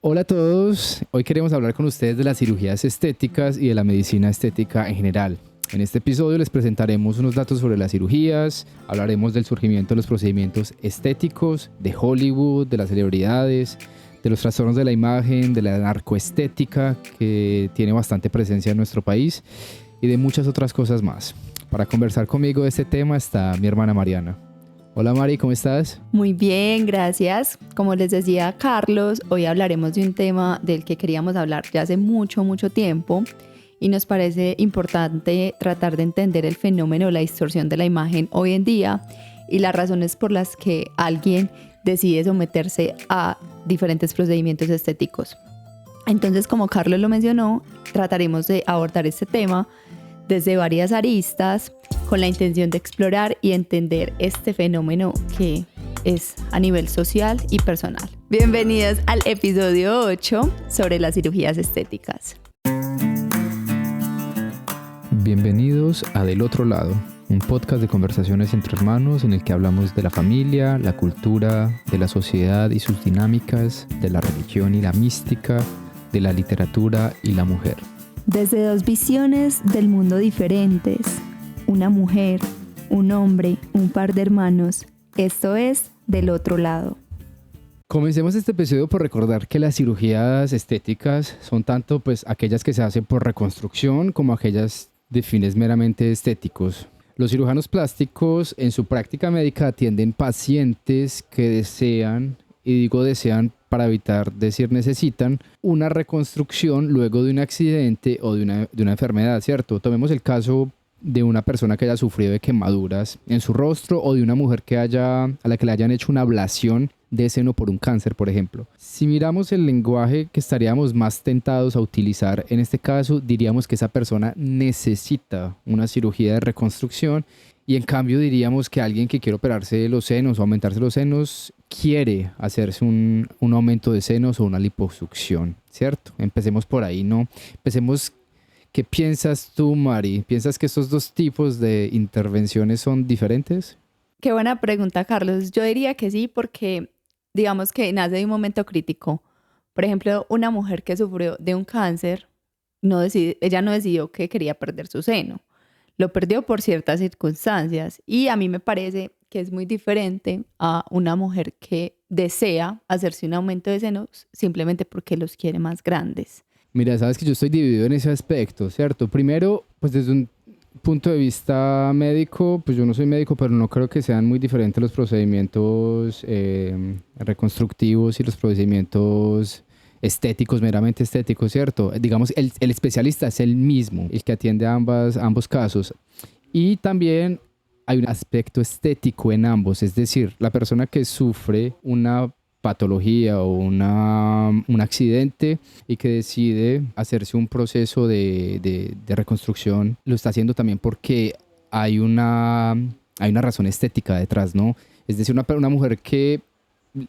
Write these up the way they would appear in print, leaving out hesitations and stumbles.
Hola a todos, hoy queremos hablar con ustedes de las cirugías estéticas y de la medicina estética en general. En este episodio les presentaremos unos datos sobre las cirugías, hablaremos del surgimiento de los procedimientos estéticos, de Hollywood, de las celebridades, de los trastornos de la imagen, de la narcoestética que tiene bastante presencia en nuestro país y de muchas otras cosas más. Para conversar conmigo de este tema está mi hermana Mariana. Hola Mari, ¿cómo estás? Muy bien, gracias. Como les decía Carlos, hoy hablaremos de un tema del que queríamos hablar ya hace mucho tiempo y nos parece importante tratar de entender el fenómeno de la distorsión de la imagen hoy en día y las razones por las que alguien decide someterse a diferentes procedimientos estéticos. Entonces, como Carlos lo mencionó, trataremos de abordar este tema desde varias aristas con la intención de explorar y entender este fenómeno que es a nivel social y personal. Bienvenidos al episodio 8 sobre las cirugías estéticas. Bienvenidos a Del Otro Lado, un podcast de conversaciones entre hermanos en el que hablamos de la familia, la cultura, de la sociedad y sus dinámicas, de la religión y la mística, de la literatura y la mujer. Desde dos visiones del mundo diferentes, una mujer, un hombre, un par de hermanos. Esto es Del Otro Lado. Comencemos este episodio por recordar que las cirugías estéticas son tanto aquellas que se hacen por reconstrucción como aquellas de fines meramente estéticos. Los cirujanos plásticos en su práctica médica atienden pacientes que desean, y digo desean para evitar decir necesitan, una reconstrucción luego de un accidente o de una enfermedad, ¿cierto? Tomemos el caso de una persona que haya sufrido de quemaduras en su rostro o de una mujer a la que le hayan hecho una ablación de seno por un cáncer, por ejemplo. Si miramos el lenguaje que estaríamos más tentados a utilizar en este caso, diríamos que esa persona necesita una cirugía de reconstrucción y en cambio diríamos que alguien que quiere operarse los senos o aumentarse los senos quiere hacerse un aumento de senos o una liposucción, ¿cierto? Empecemos por ahí, ¿no? ¿Qué piensas tú, Mari? ¿Piensas que estos dos tipos de intervenciones son diferentes? Qué buena pregunta, Carlos. Yo diría que sí, porque digamos que nace de un momento crítico. Por ejemplo, una mujer que sufrió de un cáncer, ella no decidió que quería perder su seno. Lo perdió por ciertas circunstancias y a mí me parece que es muy diferente a una mujer que desea hacerse un aumento de senos simplemente porque los quiere más grandes. Mira, sabes que yo estoy dividido en ese aspecto, ¿cierto? Primero, desde un punto de vista médico, yo no soy médico, pero no creo que sean muy diferentes los procedimientos reconstructivos y los procedimientos estéticos, meramente estéticos, ¿cierto? Digamos, el especialista es el mismo, el que atiende a ambos casos. Y también hay un aspecto estético en ambos, es decir, la persona que sufre una patología o un accidente y que decide hacerse un proceso de reconstrucción, lo está haciendo también porque hay una razón estética detrás, ¿no? Es decir, una mujer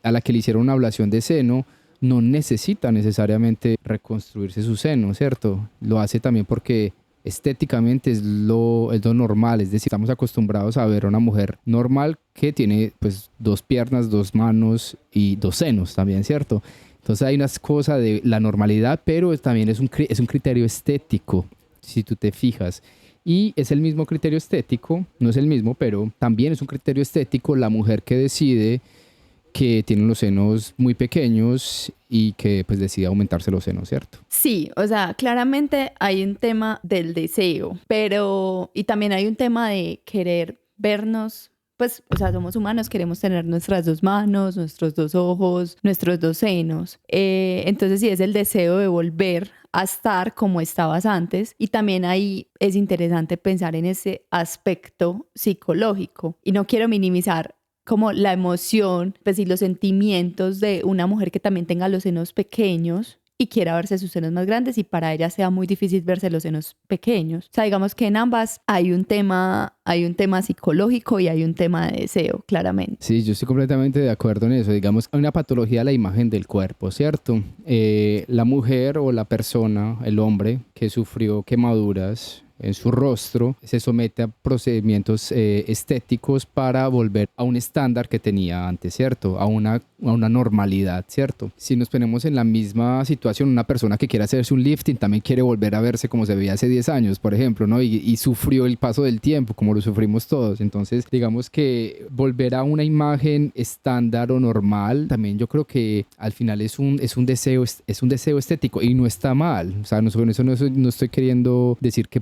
a la que le hicieron una ablación de seno no necesita necesariamente reconstruirse su seno, ¿cierto? Lo hace también porque estéticamente es lo normal, es decir, estamos acostumbrados a ver a una mujer normal que tiene dos piernas, dos manos y dos senos también, ¿cierto? Entonces hay unas cosas de la normalidad, pero también es un criterio estético, si tú te fijas. Y es el mismo criterio estético, no es el mismo, pero también es un criterio estético la mujer que decide que tienen los senos muy pequeños y que decide aumentarse los senos, ¿cierto? Sí, o sea, claramente hay un tema del deseo, y también hay un tema de querer vernos, somos humanos, queremos tener nuestras dos manos, nuestros dos ojos, nuestros dos senos. Entonces sí, es el deseo de volver a estar como estabas antes, y también ahí es interesante pensar en ese aspecto psicológico, y no quiero minimizar como la emoción, y los sentimientos de una mujer que también tenga los senos pequeños y quiera verse sus senos más grandes y para ella sea muy difícil verse los senos pequeños. O sea, digamos que en ambas hay un tema psicológico y hay un tema de deseo, claramente. Sí, yo estoy completamente de acuerdo en eso. Digamos, hay una patología de la imagen del cuerpo, ¿cierto? La mujer o la persona, el hombre que sufrió quemaduras en su rostro, se somete a procedimientos estéticos para volver a un estándar que tenía antes, ¿cierto? A una normalidad, ¿cierto? Si nos ponemos en la misma situación, una persona que quiere hacerse un lifting también quiere volver a verse como se veía hace 10 años, por ejemplo, ¿no? Y sufrió el paso del tiempo, como lo sufrimos todos. Entonces, digamos que volver a una imagen estándar o normal, también yo creo que al final es un deseo estético y no está mal. O sea, con eso no estoy queriendo decir que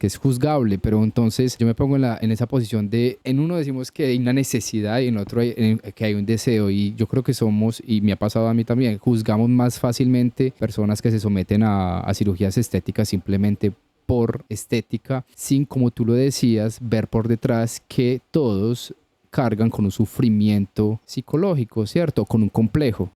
es juzgable, pero entonces yo me pongo en esa posición de, en uno decimos que hay una necesidad y en otro que hay un deseo, y yo creo que somos, y me ha pasado a mí también, juzgamos más fácilmente personas que se someten a cirugías estéticas simplemente por estética, sin, como tú lo decías, ver por detrás que todos cargan con un sufrimiento psicológico, ¿cierto? Con un complejo.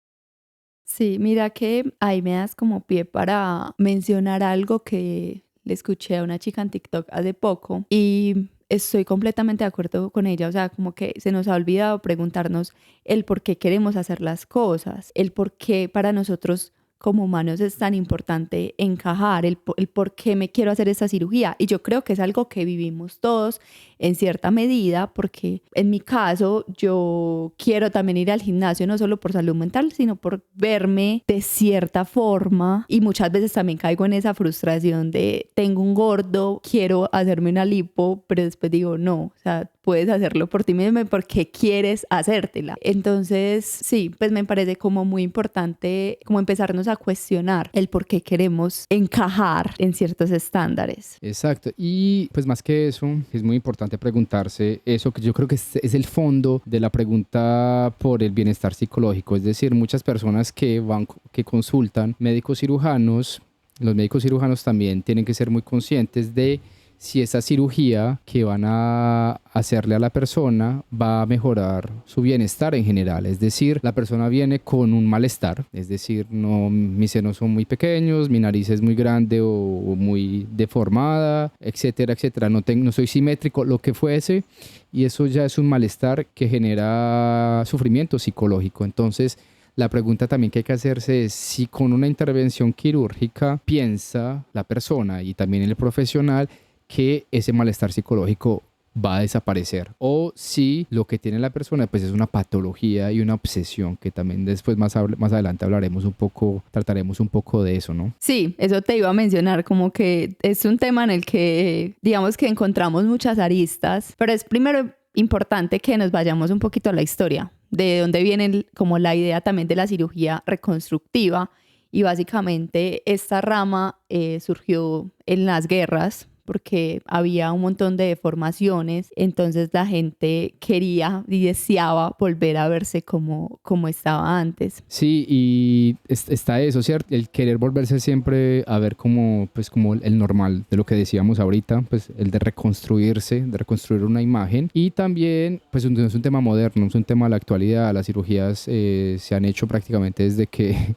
Sí, mira que ahí me das como pie para mencionar algo que le escuché a una chica en TikTok hace poco y estoy completamente de acuerdo con ella. O sea, como que se nos ha olvidado preguntarnos el por qué queremos hacer las cosas, el por qué para nosotros como humanos es tan importante encajar, el por qué me quiero hacer esta cirugía. Y yo creo que es algo que vivimos todos en cierta medida, porque en mi caso yo quiero también ir al gimnasio, no solo por salud mental, sino por verme de cierta forma. Y muchas veces también caigo en esa frustración de tengo un gordo, quiero hacerme una lipo, pero después digo no, o sea, puedes hacerlo por ti mismo porque quieres hacértela. Entonces, sí, pues me parece como muy importante como empezarnos a cuestionar el por qué queremos encajar en ciertos estándares. Exacto. Y pues más que eso, es muy importante preguntarse eso, que yo creo que es el fondo de la pregunta por el bienestar psicológico. Es decir, muchas personas que consultan médicos cirujanos, los médicos cirujanos también tienen que ser muy conscientes de si esa cirugía que van a hacerle a la persona va a mejorar su bienestar en general. Es decir, la persona viene con un malestar, es decir, no, mis senos son muy pequeños, mi nariz es muy grande o muy deformada, etcétera, etcétera. No soy simétrico, lo que fuese, y eso ya es un malestar que genera sufrimiento psicológico. Entonces, la pregunta también que hay que hacerse es si con una intervención quirúrgica piensa la persona y también el profesional que ese malestar psicológico va a desaparecer, o si lo que tiene la persona pues es una patología y una obsesión, que también después más adelante trataremos un poco de eso, ¿no? Sí, eso te iba a mencionar, como que es un tema en el que digamos que encontramos muchas aristas, pero es primero importante que nos vayamos un poquito a la historia, de dónde viene como la idea también de la cirugía reconstructiva, y básicamente esta rama surgió en las guerras, porque había un montón de deformaciones, entonces la gente quería y deseaba volver a verse como estaba antes. Sí, y está eso, ¿cierto? El querer volverse siempre a ver como el normal, de lo que decíamos ahorita, pues el de reconstruir una imagen. Y también, pues no es un tema moderno, es un tema de la actualidad. Las cirugías se han hecho prácticamente desde que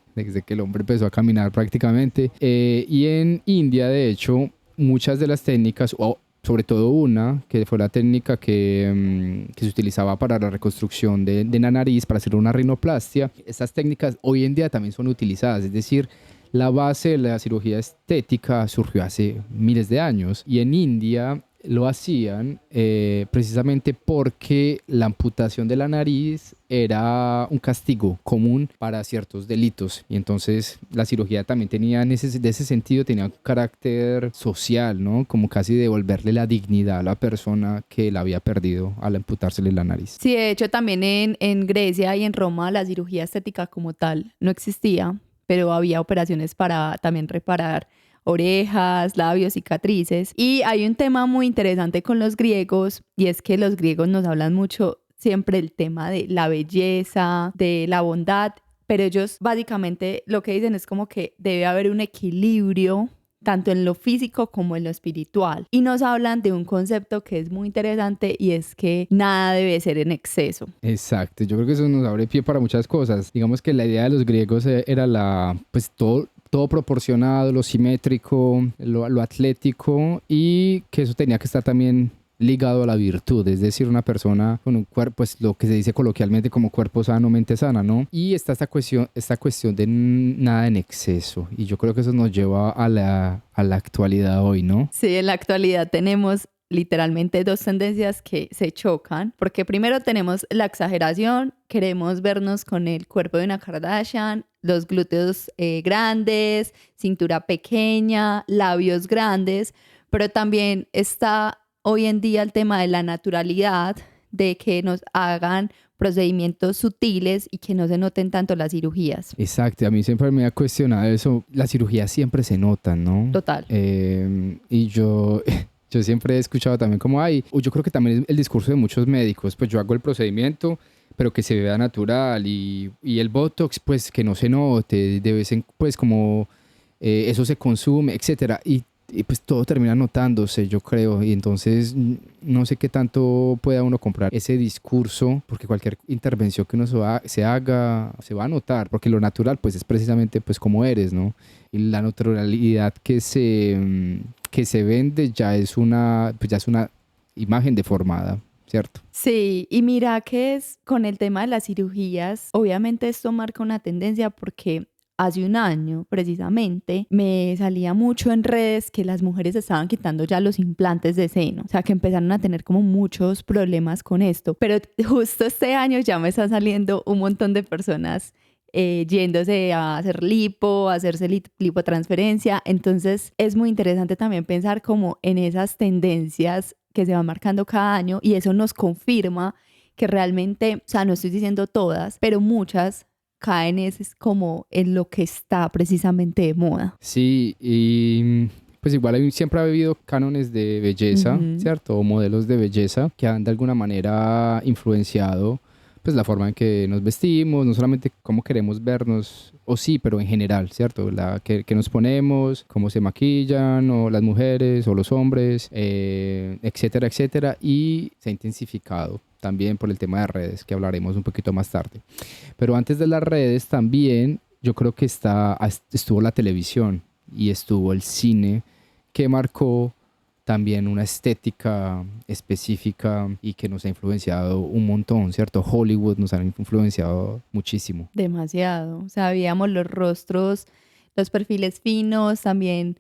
el hombre empezó a caminar prácticamente. Y en India, de hecho, muchas de las técnicas, o sobre todo una, que fue la técnica que se utilizaba para la reconstrucción de la nariz, para hacer una rinoplastia, estas técnicas hoy en día también son utilizadas. Es decir, la base de la cirugía estética surgió hace miles de años, y en India lo hacían precisamente porque la amputación de la nariz era un castigo común para ciertos delitos, y entonces la cirugía también tenía, de ese sentido, tenía un carácter social, ¿no? Como casi devolverle la dignidad a la persona que la había perdido al amputársele la nariz. Sí, de hecho también en Grecia y en Roma la cirugía estética como tal no existía, pero había operaciones para también reparar orejas, labios, cicatrices. Y hay un tema muy interesante con los griegos, y es que los griegos nos hablan mucho siempre del tema de la belleza, de la bondad, pero ellos básicamente lo que dicen es como que debe haber un equilibrio tanto en lo físico como en lo espiritual. Y nos hablan de un concepto que es muy interesante, y es que nada debe ser en exceso. Exacto, yo creo que eso nos abre pie para muchas cosas. Digamos que la idea de los griegos era pues todo proporcionado, lo simétrico, lo atlético, y que eso tenía que estar también ligado a la virtud, es decir, una persona con un cuerpo, pues lo que se dice coloquialmente como cuerpo sano, mente sana, ¿no? Y está esta cuestión de nada en exceso, y yo creo que eso nos lleva a la actualidad hoy, ¿no? Sí, en la actualidad tenemos literalmente dos tendencias que se chocan, porque primero tenemos la exageración, queremos vernos con el cuerpo de una Kardashian, los glúteos grandes, cintura pequeña, labios grandes, pero también está hoy en día el tema de la naturalidad, de que nos hagan procedimientos sutiles y que no se noten tanto las cirugías. Exacto, a mí siempre me ha cuestionado eso, las cirugías siempre se notan, ¿no? Total. Y yo... Yo siempre he escuchado también como hay, o yo creo que también es el discurso de muchos médicos, pues yo hago el procedimiento, pero que se vea natural y el Botox, pues que no se note, de vez en pues como eso se consume, etcétera. Y pues todo termina notándose, yo creo, y entonces no sé qué tanto pueda uno comprar ese discurso, porque cualquier intervención que uno se haga se va a notar, porque lo natural pues es precisamente pues como eres, ¿no? Y la naturalidad que se vende pues ya es una imagen deformada, ¿cierto? Sí, y mira que es con el tema de las cirugías, obviamente esto marca una tendencia porque hace un año precisamente me salía mucho en redes que las mujeres estaban quitando ya los implantes de seno, o sea que empezaron a tener como muchos problemas con esto, pero justo este año ya me están saliendo un montón de personas yéndose a hacer lipo, a hacerse lipotransferencia. Entonces es muy interesante también pensar como en esas tendencias que se van marcando cada año y eso nos confirma que realmente, o sea, no estoy diciendo todas, pero muchas caen es como en lo que está precisamente de moda. Sí, y pues igual siempre ha habido cánones de belleza, ¿cierto? O modelos de belleza que han de alguna manera influenciado pues la forma en que nos vestimos, no solamente cómo queremos vernos, o sí, pero en general, ¿cierto? Que nos ponemos, cómo se maquillan, o las mujeres, o los hombres, etcétera, etcétera, y se ha intensificado también por el tema de redes, que hablaremos un poquito más tarde. Pero antes de las redes también, yo creo que estuvo la televisión y estuvo el cine, que marcó también una estética específica y que nos ha influenciado un montón, ¿cierto? Hollywood nos ha influenciado muchísimo. Demasiado. O sea, veíamos los rostros, los perfiles finos, también,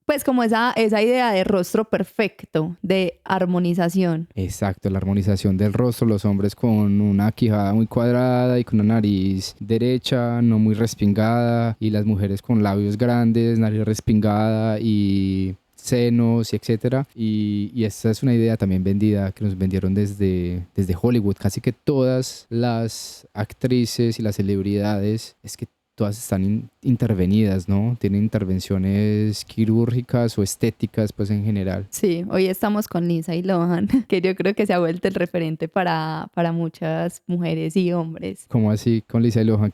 pues como esa idea de rostro perfecto, de armonización. Exacto, la armonización del rostro, los hombres con una quijada muy cuadrada y con una nariz derecha, no muy respingada, y las mujeres con labios grandes, nariz respingada y senos y etcétera, y esta es una idea también vendida que nos vendieron desde Hollywood. Casi que todas las actrices y las celebridades es que todas están intervenidas, ¿no? Tienen intervenciones quirúrgicas o estéticas, pues en general. Sí, hoy estamos con Lindsay Lohan, que yo creo que se ha vuelto el referente para muchas mujeres y hombres. ¿Cómo así con Lindsay Lohan?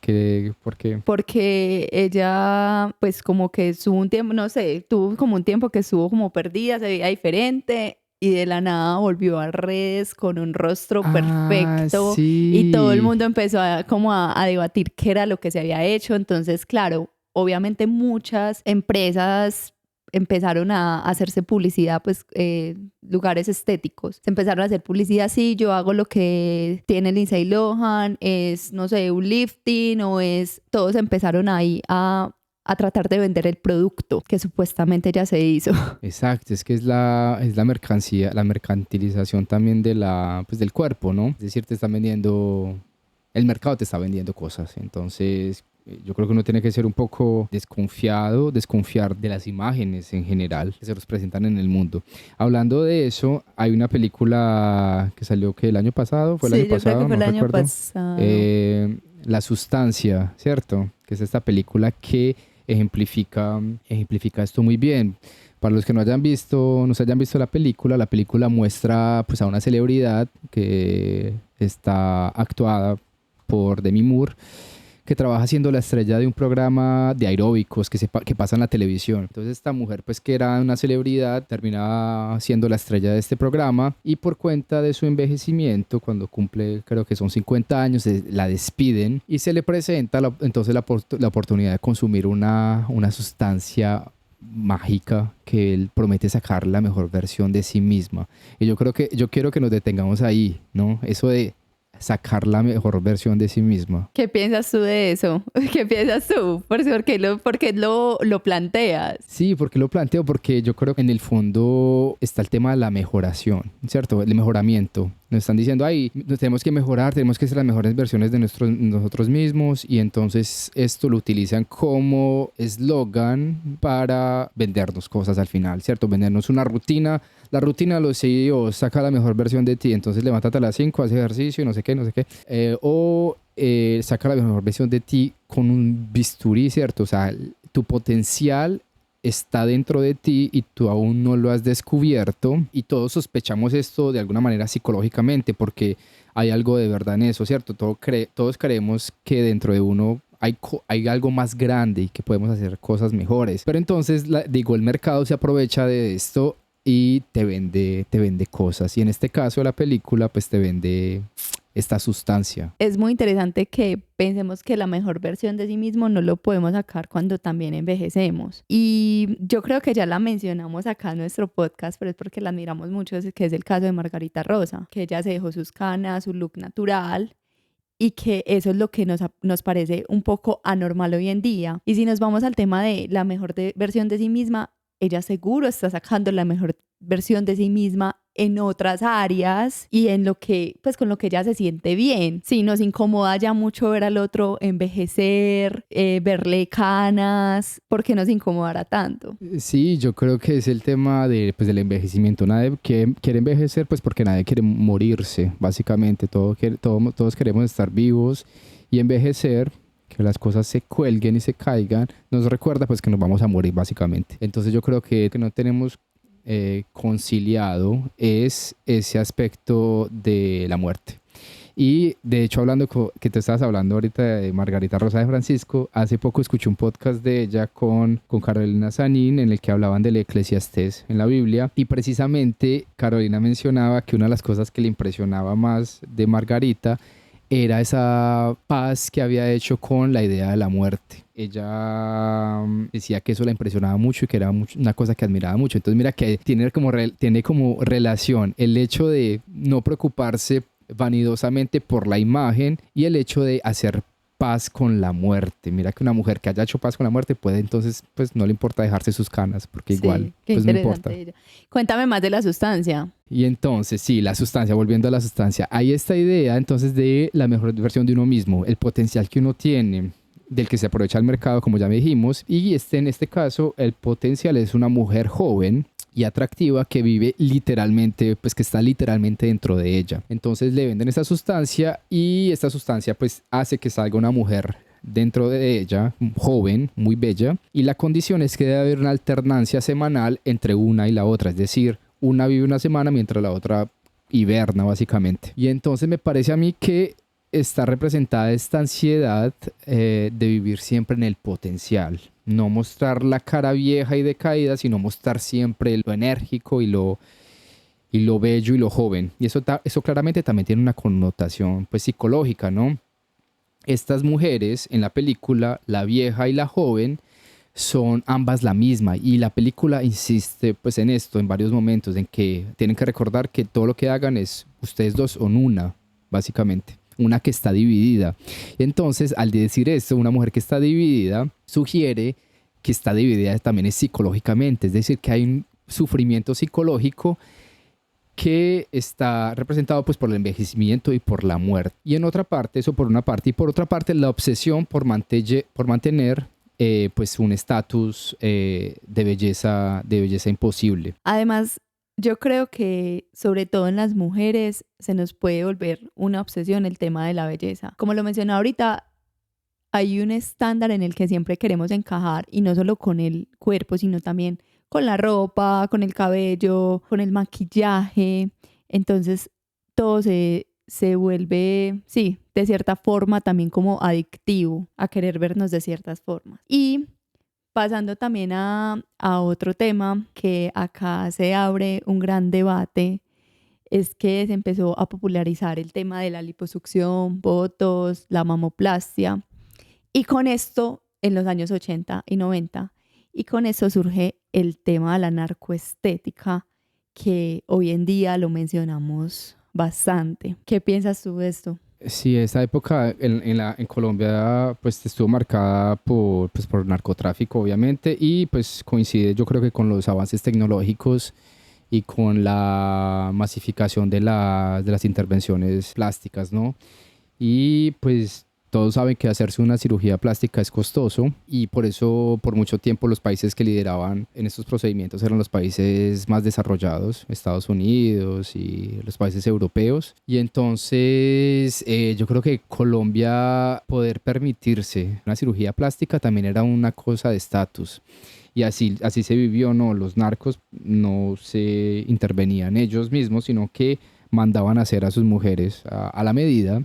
¿Por qué? Porque ella, pues como que estuvo un tiempo, no sé, tuvo como un tiempo que estuvo como perdida, se veía diferente. Y de la nada volvió a redes con un rostro perfecto. Sí. Y todo el mundo empezó a debatir qué era lo que se había hecho. Entonces, claro, obviamente muchas empresas empezaron a hacerse publicidad, pues lugares estéticos. Se empezaron a hacer publicidad, sí, yo hago lo que tiene Lindsay Lohan, es, no sé, un lifting o es... Todos empezaron ahí a tratar de vender el producto que supuestamente ya se hizo. Exacto, es que es la mercancía, la mercantilización también pues del cuerpo, ¿no? Es decir, el mercado te está vendiendo cosas, entonces yo creo que uno tiene que ser un poco desconfiar de las imágenes en general que se nos presentan en el mundo. Hablando de eso, hay una película que salió que el año pasado, Sí, yo creo que fue el año pasado. La Sustancia, ¿cierto? Que es esta película que ejemplifica esto muy bien. Para los que no se hayan visto la película muestra pues a una celebridad que está actuada por Demi Moore, que trabaja siendo la estrella de un programa de aeróbicos que pasa en la televisión. Entonces esta mujer, pues que era una celebridad, termina siendo la estrella de este programa, y por cuenta de su envejecimiento, cuando cumple, creo que son 50 años, la despiden y se le presenta entonces la oportunidad de consumir una sustancia mágica que él promete sacar la mejor versión de sí misma. Y yo quiero que nos detengamos ahí, ¿no? Eso de sacar la mejor versión de sí misma. ¿Qué piensas tú de eso? ¿Qué piensas tú? ¿Por qué lo planteas? Sí, porque lo planteo, porque yo creo que en el fondo está el tema de la mejoración, ¿cierto? El mejoramiento. Nos están diciendo, ay, nos tenemos que mejorar, tenemos que ser las mejores versiones de nosotros mismos, y entonces esto lo utilizan como eslogan para vendernos cosas al final, ¿cierto? Vendernos una rutina. La rutina de los CEOs: saca la mejor versión de ti, entonces levántate a las 5, haz ejercicio, no sé qué, no sé qué. Saca la mejor versión de ti con un bisturí, ¿cierto? O sea, tu potencial está dentro de ti y tú aún no lo has descubierto, y todos sospechamos esto de alguna manera psicológicamente, porque hay algo de verdad en eso, ¿cierto? Todos creemos que dentro de uno hay algo más grande y que podemos hacer cosas mejores. Pero entonces, digo, el mercado se aprovecha de esto y te vende cosas. Y en este caso la película pues te vende esta sustancia. Es muy interesante que pensemos que la mejor versión de sí mismo no lo podemos sacar cuando también envejecemos. Y yo creo que ya la mencionamos acá en nuestro podcast, pero es porque la admiramos mucho, que es el caso de Margarita Rosa, que ella se dejó sus canas, su look natural, y que eso es lo que nos parece un poco anormal hoy en día. Y si nos vamos al tema de la mejor versión de sí misma, ella seguro está sacando la mejor versión de sí misma en otras áreas y en lo que, pues con lo que ella se siente bien. Sí, nos incomoda ya mucho ver al otro envejecer, verle canas, ¿por qué nos incomodará tanto? Sí, yo creo que es el tema pues, del envejecimiento. Nadie quiere envejecer, pues porque nadie quiere morirse, básicamente. Todos queremos estar vivos, y envejecer, que las cosas se cuelguen y se caigan, nos recuerda pues que nos vamos a morir, básicamente. Entonces yo creo que no tenemos conciliado es ese aspecto de la muerte. Y de hecho, que te estabas hablando ahorita de Margarita Rosa de Francisco, hace poco escuché un podcast de ella con Carolina Sanín, en el que hablaban del Eclesiastés en la Biblia, y precisamente Carolina mencionaba que una de las cosas que le impresionaba más de Margarita era esa paz que había hecho con la idea de la muerte. Ella decía que eso la impresionaba mucho y que era una cosa que admiraba mucho. Entonces mira que tiene como relación el hecho de no preocuparse vanidosamente por la imagen y el hecho de hacer paz con la muerte. Mira que una mujer que haya hecho paz con la muerte puede, entonces pues no le importa dejarse sus canas, porque igual pues no importa. Ella. Cuéntame más de la sustancia. Y entonces, sí, la sustancia, volviendo a la sustancia, hay esta idea entonces de la mejor versión de uno mismo, el potencial que uno tiene, del que se aprovecha el mercado, como ya me dijimos, y en este caso el potencial es una mujer joven y atractiva que vive literalmente, pues que está literalmente dentro de ella. Entonces le venden esta sustancia, y esta sustancia pues hace que salga una mujer dentro de ella, joven, muy bella, y la condición es que debe haber una alternancia semanal entre una y la otra, es decir, una vive una semana mientras la otra hiberna, básicamente. Y entonces me parece a mí que está representada esta ansiedad de vivir siempre en el potencial. No mostrar la cara vieja y decaída, sino mostrar siempre lo enérgico y lo bello y lo joven. Y eso claramente también tiene una connotación pues psicológica, ¿no? Estas mujeres en la película, la vieja y la joven, son ambas la misma, y la película insiste pues en esto en varios momentos, en que tienen que recordar que todo lo que hagan es, ustedes dos son una, básicamente, una que está dividida. Entonces, al decir esto, una mujer que está dividida sugiere que está dividida también es psicológicamente, es decir, que hay un sufrimiento psicológico que está representado pues por el envejecimiento y por la muerte. Y en otra parte, eso por una parte, y por otra parte la obsesión por mantener pues un estatus de belleza imposible. Además, yo creo que sobre todo en las mujeres se nos puede volver una obsesión el tema de la belleza. Como lo mencioné ahorita, hay un estándar en el que siempre queremos encajar, y no solo con el cuerpo, sino también con la ropa, con el cabello, con el maquillaje. Entonces todo se vuelve, sí, de cierta forma también como adictivo a querer vernos de ciertas formas. Y pasando también a otro tema que acá se abre un gran debate, es que se empezó a popularizar el tema de la liposucción, botox, la mamoplastia, y con esto en los años 80 y 90. Y con eso surge el tema de la narcoestética, que hoy en día lo mencionamos bastante. ¿Qué piensas tú de esto? Sí, esa época en Colombia pues estuvo marcada pues, por narcotráfico obviamente y pues coincide yo creo que con los avances tecnológicos y con la masificación de las intervenciones plásticas, ¿no? Y pues todos saben que hacerse una cirugía plástica es costoso y por eso por mucho tiempo los países que lideraban en estos procedimientos eran los países más desarrollados, Estados Unidos y los países europeos. Y entonces yo creo que Colombia poder permitirse una cirugía plástica también era una cosa de estatus. Y así se vivió, ¿no? Los narcos no se intervenían ellos mismos, sino que mandaban a hacer a sus mujeres a la medida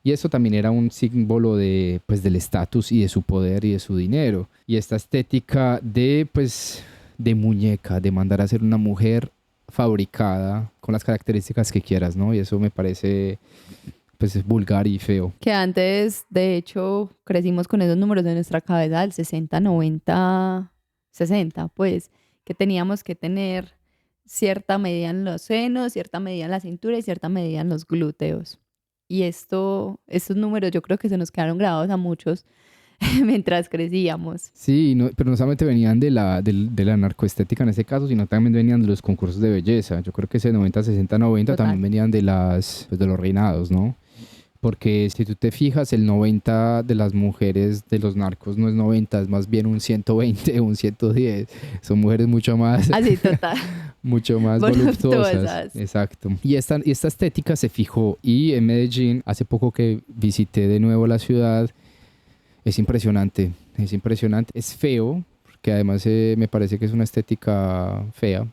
y eso también era un símbolo de, pues, del estatus y de su poder y de su dinero. Y esta estética de, pues, de muñeca, de mandar a ser una mujer fabricada con las características que quieras, ¿no? Y eso me parece, pues, vulgar y feo. Que antes, de hecho, crecimos con esos números de nuestra cabeza del 60, 90, 60, pues, que teníamos que tener cierta medida en los senos, cierta medida en la cintura y cierta medida en los glúteos. Y estos números yo creo que se nos quedaron grabados a muchos mientras crecíamos. Sí, no, pero no solamente venían de la narcoestética en ese caso, sino también venían de los concursos de belleza. Yo creo que ese 90, 60, 90 Total. también venían de pues, de los reinados, ¿no? Porque si tú te fijas, el 90 de las mujeres de los narcos no es 90, es más bien un 120, un 110. Son mujeres mucho más, Así, total. mucho más voluptuosas. Voluptuosas. Exacto. Y esta estética se fijó. Y en Medellín, hace poco que visité de nuevo la ciudad, es impresionante. Es impresionante. Es feo, porque además me parece que es una estética fea.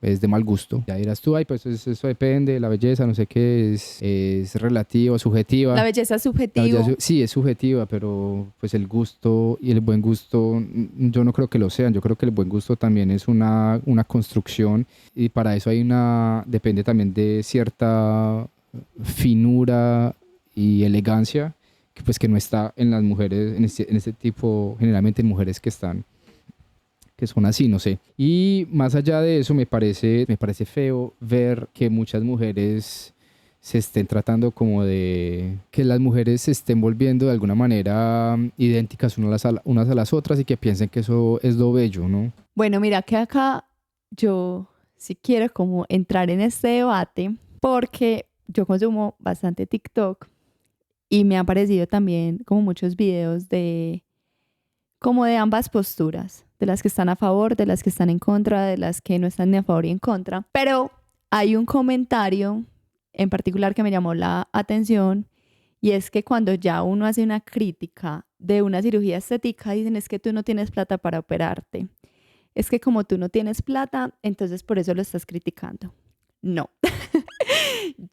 Es de mal gusto. Ya dirás tú, ay, pues eso depende, la belleza, no sé qué, es relativa, subjetiva. La belleza es La subjetiva. belleza sí, es subjetiva, pero pues el gusto y el buen gusto, yo no creo que lo sean. Yo creo que el buen gusto también es una construcción y para eso depende también de cierta finura y elegancia que pues que no está en las mujeres, en este tipo, generalmente en mujeres que son así, no sé. Y más allá de eso, me parece feo ver que muchas mujeres se estén tratando como de que las mujeres se estén volviendo de alguna manera idénticas unas a las otras y que piensen que eso es lo bello, ¿no? Bueno, mira que acá yo sí quiero como entrar en este debate porque yo consumo bastante TikTok y me han aparecido también como muchos videos como de ambas posturas, de las que están a favor, de las que están en contra, de las que no están ni a favor ni en contra. Pero hay un comentario en particular que me llamó la atención y es que cuando ya uno hace una crítica de una cirugía estética, dicen es que tú no tienes plata para operarte. Es que como tú no tienes plata, entonces por eso lo estás criticando. No.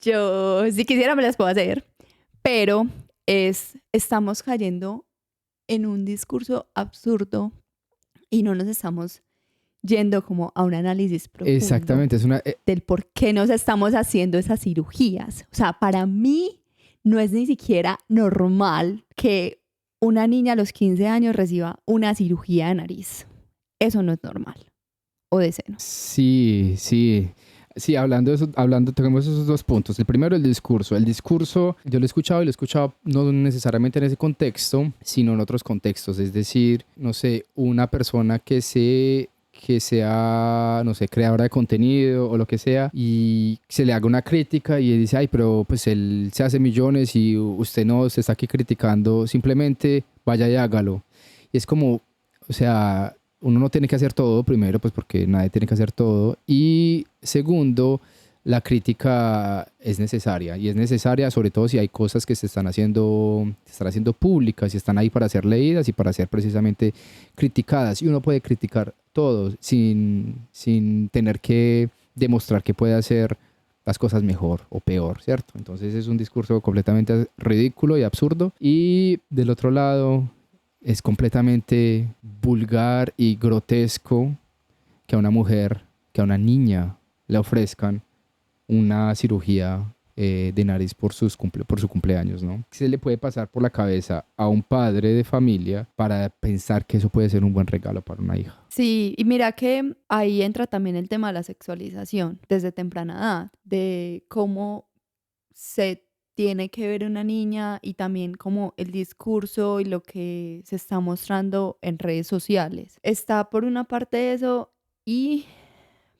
Yo, si quisiera, me las puedo hacer, pero estamos cayendo en un discurso absurdo y no nos estamos yendo como a un análisis profundo. Exactamente, es una... del por qué nos estamos haciendo esas cirugías. O sea, para mí no es ni siquiera normal que una niña a los 15 años reciba una cirugía de nariz. Eso no es normal. O de senos. Sí, sí. Sí, hablando de eso, tenemos esos dos puntos. El primero, el discurso. El discurso, yo lo he escuchado y lo he escuchado no necesariamente en ese contexto, sino en otros contextos. Es decir, no sé, una persona que sea, no sé, creadora de contenido o lo que sea, y se le haga una crítica y él dice, ay, pero pues él se hace millones y usted no, se está aquí criticando, simplemente vaya y hágalo. Y es como, o sea, uno no tiene que hacer todo, primero, pues porque nadie tiene que hacer todo. Y segundo, la crítica es necesaria. Y es necesaria sobre todo si hay cosas que se están haciendo públicas y están ahí para ser leídas y para ser precisamente criticadas. Y uno puede criticar todo sin tener que demostrar que puede hacer las cosas mejor o peor, ¿cierto? Entonces es un discurso completamente ridículo y absurdo. Y del otro lado, es completamente vulgar y grotesco que a una mujer, que a una niña le ofrezcan una cirugía de nariz por por su cumpleaños, ¿no? ¿Qué se le puede pasar por la cabeza a un padre de familia para pensar que eso puede ser un buen regalo para una hija? Sí, y mira que ahí entra también el tema de la sexualización desde temprana edad, de cómo se tiene que ver una niña y también como el discurso y lo que se está mostrando en redes sociales. Está por una parte eso y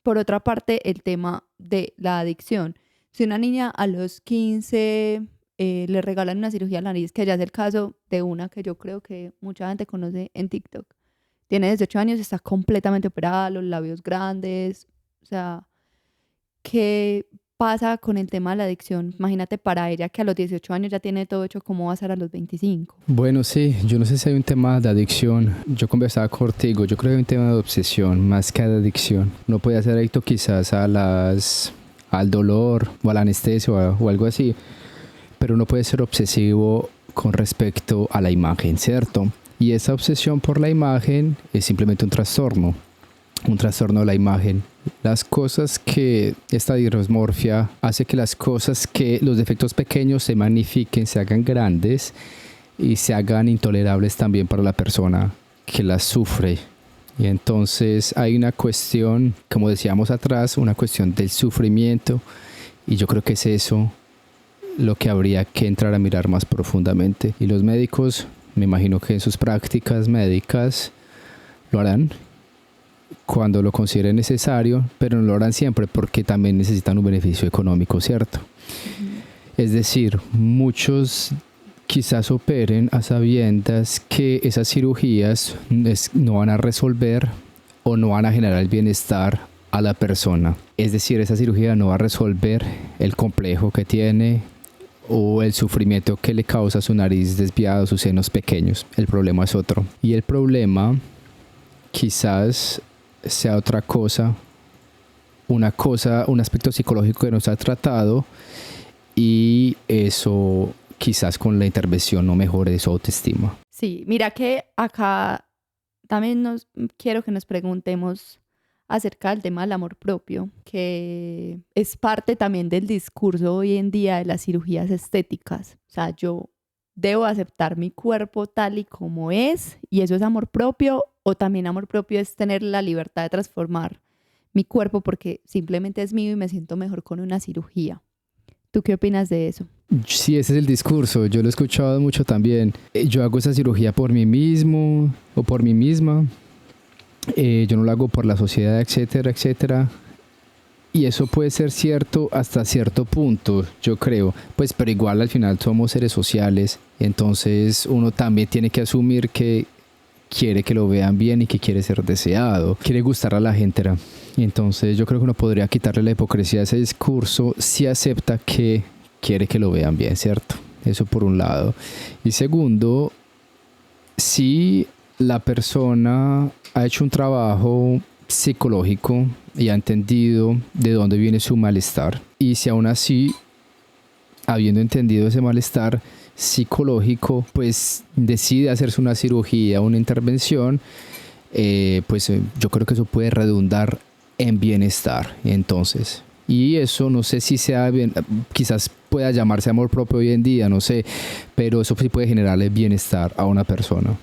por otra parte el tema de la adicción. Si una niña a los 15 le regalan una cirugía de la nariz, que ya es el caso de una que yo creo que mucha gente conoce en TikTok, tiene 18 años, está completamente operada, los labios grandes, o sea, ¿qué pasa con el tema de la adicción? Imagínate para ella que a los 18 años ya tiene todo hecho, ¿cómo va a ser a los 25? Bueno, sí, yo no sé si hay un tema de adicción. Yo conversaba contigo, yo creo que hay un tema de obsesión más que de adicción. No puede ser adicto quizás al dolor o a la anestesia o algo así, pero no puede ser obsesivo con respecto a la imagen, ¿cierto? Y esa obsesión por la imagen es simplemente un trastorno de la imagen. Las cosas que esta dismorfia hace que los defectos pequeños se magnifiquen, se hagan grandes y se hagan intolerables también para la persona que las sufre. Y entonces hay una cuestión, como decíamos atrás, una cuestión del sufrimiento, y yo creo que es eso lo que habría que entrar a mirar más profundamente. Y los médicos, me imagino que en sus prácticas médicas lo harán cuando lo consideren necesario, pero no lo harán siempre porque también necesitan un beneficio económico, ¿cierto? Es decir, muchos quizás operen a sabiendas que esas cirugías no van a resolver o no van a generar el bienestar a la persona. Es decir, esa cirugía no va a resolver el complejo que tiene o el sufrimiento que le causa su nariz desviada, sus senos pequeños. El problema es otro. Y el problema quizás sea otra cosa, un aspecto psicológico que no se ha tratado, y eso quizás con la intervención no mejore su autoestima. Sí, mira que acá también quiero que nos preguntemos acerca del tema del amor propio, que es parte también del discurso hoy en día de las cirugías estéticas. O sea, yo debo aceptar mi cuerpo tal y como es, y eso es amor propio, o también amor propio es tener la libertad de transformar mi cuerpo porque simplemente es mío y me siento mejor con una cirugía. ¿Tú qué opinas de eso? Sí, ese es el discurso, yo lo he escuchado mucho también. Yo hago esa cirugía por mí mismo o por mí misma, yo no lo hago por la sociedad, etcétera, etcétera. Y eso puede ser cierto hasta cierto punto, yo creo, pues, pero igual al final somos seres sociales, entonces uno también tiene que asumir que quiere que lo vean bien y que quiere ser deseado, quiere gustar a la gente. Y entonces yo creo que uno podría quitarle la hipocresía a ese discurso si acepta que quiere que lo vean bien, ¿cierto? Eso por un lado. Y segundo, si la persona ha hecho un trabajo psicológico y ha entendido de dónde viene su malestar, y si aún así, habiendo entendido ese malestar psicológico, pues decide hacerse una cirugía, una intervención, yo creo que eso puede redundar en bienestar. Entonces, y eso no sé si sea bien, quizás pueda llamarse amor propio hoy en día, no sé, pero eso sí puede generarle bienestar a una persona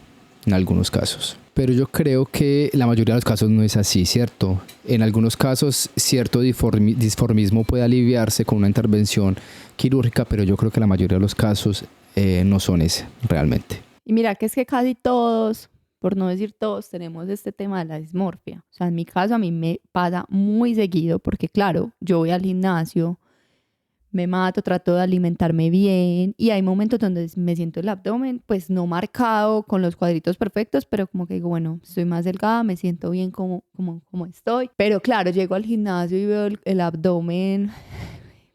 en algunos casos. Pero yo creo que la mayoría de los casos no es así, ¿cierto? En algunos casos cierto disformismo puede aliviarse con una intervención quirúrgica, pero yo creo que la mayoría de los casos no son ese realmente. Y mira que es que casi todos, por no decir todos, tenemos este tema de la dismorfia. O sea, en mi caso a mí me pasa muy seguido porque claro, yo voy al gimnasio, me mato, trato de alimentarme bien y hay momentos donde me siento el abdomen pues no marcado con los cuadritos perfectos, pero como que digo, bueno, estoy más delgada, me siento bien como estoy. Pero claro, llego al gimnasio y veo el abdomen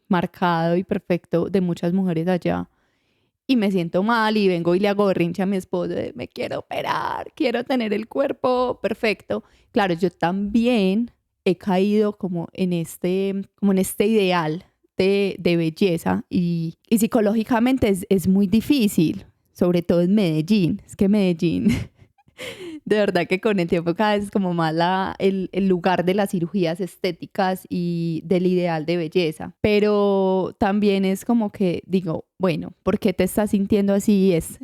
marcado y perfecto de muchas mujeres allá y me siento mal y vengo y le hago berrinche a mi esposo de me quiero operar, quiero tener el cuerpo perfecto. Claro, yo también he caído como en este ideal de belleza y psicológicamente es muy difícil, sobre todo en Medellín. Es que Medellín De verdad que con el tiempo cada vez es como más el lugar de las cirugías estéticas y del ideal de belleza. Pero también es como que digo, bueno, ¿por qué te estás sintiendo así? Es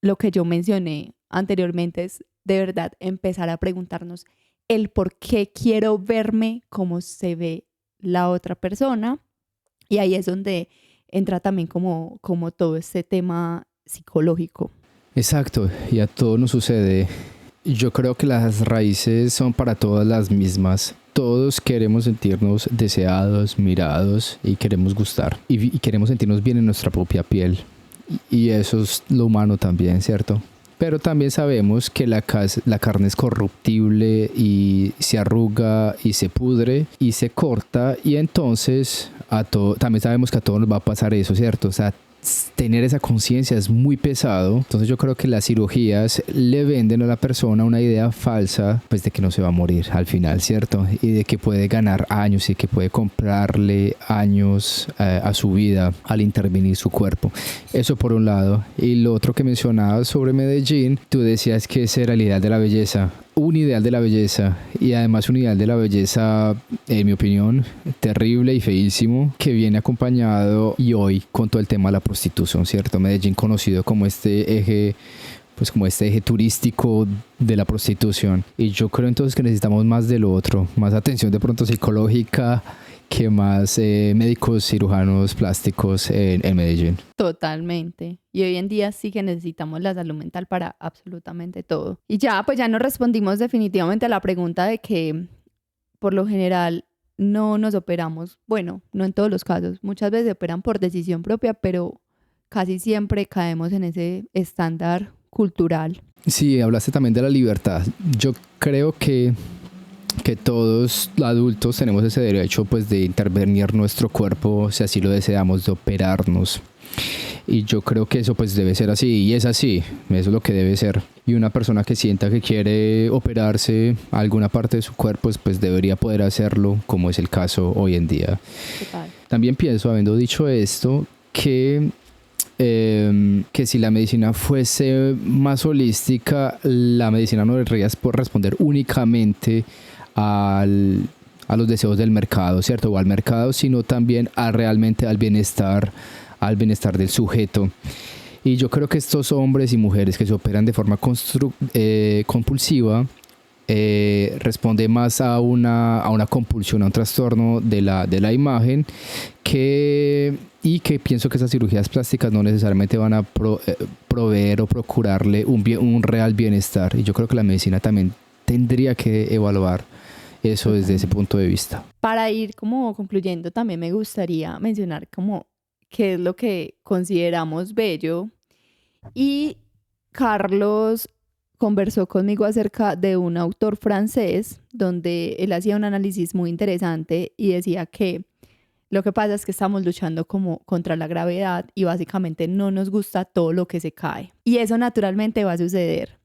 lo que yo mencioné anteriormente, es de verdad empezar a preguntarnos el por qué quiero verme como se ve la otra persona. Y ahí es donde entra también como todo este tema psicológico. Exacto, y a todos nos sucede. Yo creo que las raíces son para todas las mismas. Todos queremos sentirnos deseados, mirados y queremos gustar. Y queremos sentirnos bien en nuestra propia piel. Y eso es lo humano también, ¿cierto? Pero también sabemos que la carne es corruptible y se arruga y se pudre y se corta. Y entonces también sabemos que a todos nos va a pasar eso, ¿cierto? O sea, tener esa conciencia es muy pesado. Entonces yo creo que las cirugías le venden a la persona una idea falsa, pues de que no se va a morir al final, ¿cierto? Y de que puede ganar años y que puede comprarle años a su vida al intervenir su cuerpo. Eso por un lado. Y lo otro que mencionabas sobre Medellín, tú decías que ese era el ideal de la belleza. Un ideal de la belleza, y además un ideal de la belleza, en mi opinión, terrible y feísimo, que viene acompañado y hoy con todo el tema de la prostitución, ¿cierto? Medellín conocido como este eje, pues como este eje turístico de la prostitución. Y yo creo entonces que necesitamos más de lo otro, más atención de pronto psicológica, que más médicos cirujanos plásticos en Medellín. Totalmente. Y hoy en día sí que necesitamos la salud mental para absolutamente todo. Y ya, pues ya nos respondimos definitivamente a la pregunta de que por lo general no nos operamos. Bueno, no en todos los casos. Muchas veces se operan por decisión propia, pero casi siempre caemos en ese estándar cultural. Sí, hablaste también de la libertad. Yo creo que todos los adultos tenemos ese derecho, pues, de intervenir nuestro cuerpo si así lo deseamos, de operarnos. Y yo creo que eso pues debe ser así, y es así, eso es lo que debe ser. Y una persona que sienta que quiere operarse alguna parte de su cuerpo, pues debería poder hacerlo, como es el caso hoy en día. Total. También pienso, habiendo dicho esto, que si la medicina fuese más holística, la medicina no debería responder únicamente a los deseos del mercado, ¿cierto? O al mercado, sino también realmente al bienestar del sujeto. Y yo creo que estos hombres y mujeres que se operan de forma compulsiva responde más a una compulsión, a un trastorno de la imagen, y que pienso que esas cirugías plásticas no necesariamente van a proveer o procurarle un real bienestar. Y yo creo que la medicina también tendría que evaluar eso desde ese punto de vista. Para ir como concluyendo, también me gustaría mencionar como qué es lo que consideramos bello. Y Carlos conversó conmigo acerca de un autor francés donde él hacía un análisis muy interesante y decía que lo que pasa es que estamos luchando como contra la gravedad y básicamente no nos gusta todo lo que se cae. Y eso naturalmente va a suceder.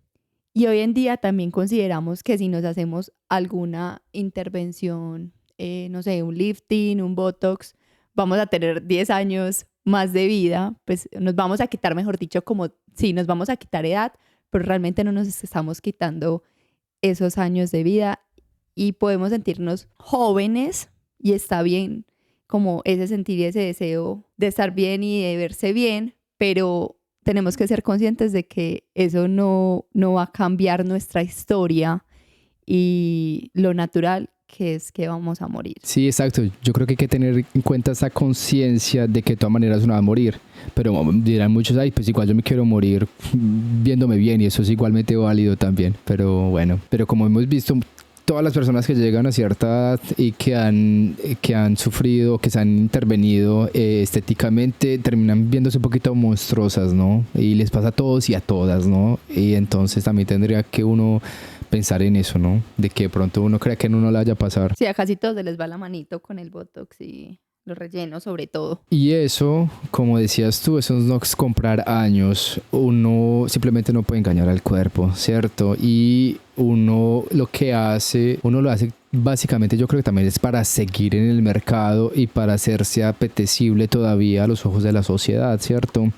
Y hoy en día también consideramos que si nos hacemos alguna intervención, no sé, un lifting, un botox, vamos a tener 10 años más de vida, pues nos vamos a quitar, mejor dicho, como sí, nos vamos a quitar edad, pero realmente no nos estamos quitando esos años de vida y podemos sentirnos jóvenes y está bien como ese sentir y ese deseo de estar bien y de verse bien, pero tenemos que ser conscientes de que eso no va a cambiar nuestra historia y lo natural que es que vamos a morir. Sí, exacto. Yo creo que hay que tener en cuenta esa conciencia de que de todas maneras uno va a morir. Pero dirán muchos, ay, pues igual yo me quiero morir viéndome bien, y eso es igualmente válido también. Pero bueno, pero como hemos visto, todas las personas que llegan a cierta edad y que han sufrido, que se han intervenido estéticamente, terminan viéndose un poquito monstruosas, ¿no? Y les pasa a todos y a todas, ¿no? Y entonces también tendría que uno pensar en eso, ¿no? De que de pronto uno crea que no le vaya a pasar. Sí, a casi todos se les va la manito con el botox y los rellenos sobre todo. Y eso, como decías tú, eso no es comprar años. Uno simplemente no puede engañar al cuerpo, ¿cierto? Y uno lo hace básicamente, yo creo que también es para seguir en el mercado y para hacerse apetecible todavía a los ojos de la sociedad, ¿cierto?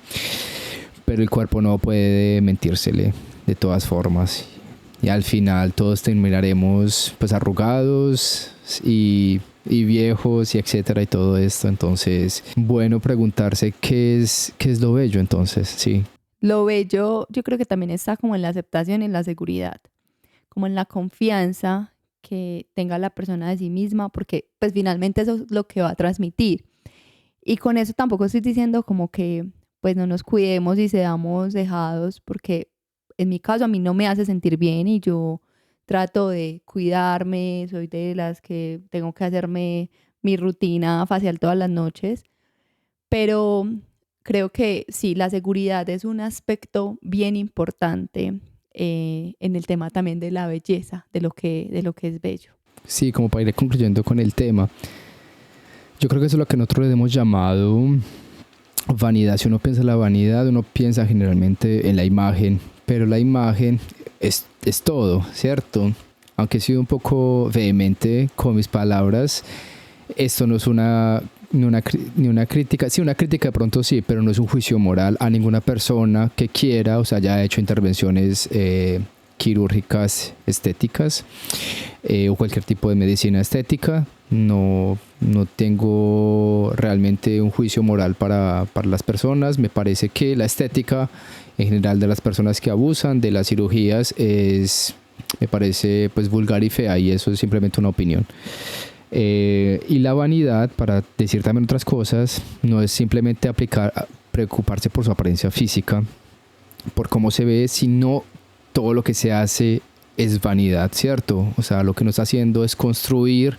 Pero el cuerpo no puede mentírsele de todas formas. y al final todos terminaremos pues arrugados y viejos y etcétera y todo esto. Entonces, bueno, preguntarse qué es lo bello entonces, sí. Lo bello yo creo que también está como en la aceptación y en la seguridad, como en la confianza que tenga la persona de sí misma, porque pues finalmente eso es lo que va a transmitir. Y con eso tampoco estoy diciendo como que pues no nos cuidemos y seamos dejados, porque en mi caso a mí no me hace sentir bien y yo trato de cuidarme, soy de las que tengo que hacerme mi rutina facial todas las noches, pero creo que sí, la seguridad es un aspecto bien importante en el tema también de la belleza, de lo que es bello. Sí, como para ir concluyendo con el tema, yo creo que eso es lo que nosotros le hemos llamado vanidad. Si uno piensa en la vanidad, uno piensa generalmente en la imagen, pero la imagen es todo, ¿cierto? Aunque he sido un poco vehemente con mis palabras, esto no es ni una crítica, sí, una crítica de pronto sí, pero no es un juicio moral a ninguna persona que quiera, o sea, haya hecho intervenciones quirúrgicas estéticas o cualquier tipo de medicina estética. No tengo realmente un juicio moral para las personas. Me parece que la estética en general de las personas que abusan de las cirugías me parece pues vulgar y fea, y eso es simplemente una opinión. Y la vanidad, para decir también otras cosas, no es simplemente preocuparse por su apariencia física, por cómo se ve, sino todo lo que se hace es vanidad, ¿cierto? O sea, lo que nos está haciendo es construir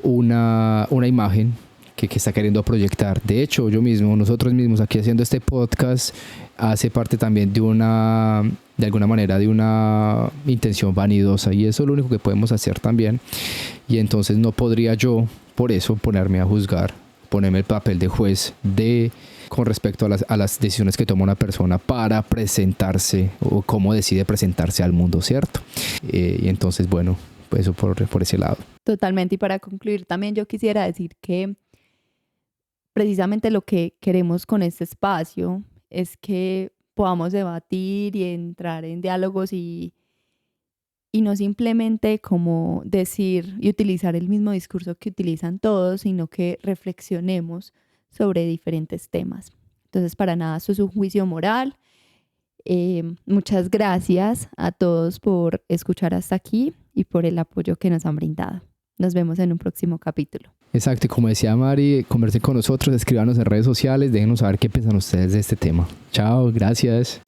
una imagen que está queriendo proyectar. De hecho, nosotros mismos aquí haciendo este podcast, hace parte también de alguna manera de una intención vanidosa, y eso es lo único que podemos hacer también. Y entonces no podría yo, por eso, ponerme a juzgar, ponerme el papel de juez con respecto a las decisiones que toma una persona para presentarse o cómo decide presentarse al mundo, ¿cierto? Y entonces, bueno, pues eso por ese lado. Totalmente. Y para concluir también yo quisiera decir que precisamente lo que queremos con este espacio es que podamos debatir y entrar en diálogos y no simplemente como decir y utilizar el mismo discurso que utilizan todos, sino que reflexionemos sobre diferentes temas. Entonces, para nada, esto es un juicio moral. Muchas gracias a todos por escuchar hasta aquí y por el apoyo que nos han brindado. Nos vemos en un próximo capítulo. Exacto, y como decía Mari, conversen con nosotros, escríbanos en redes sociales, déjenos saber qué piensan ustedes de este tema. Chao, gracias.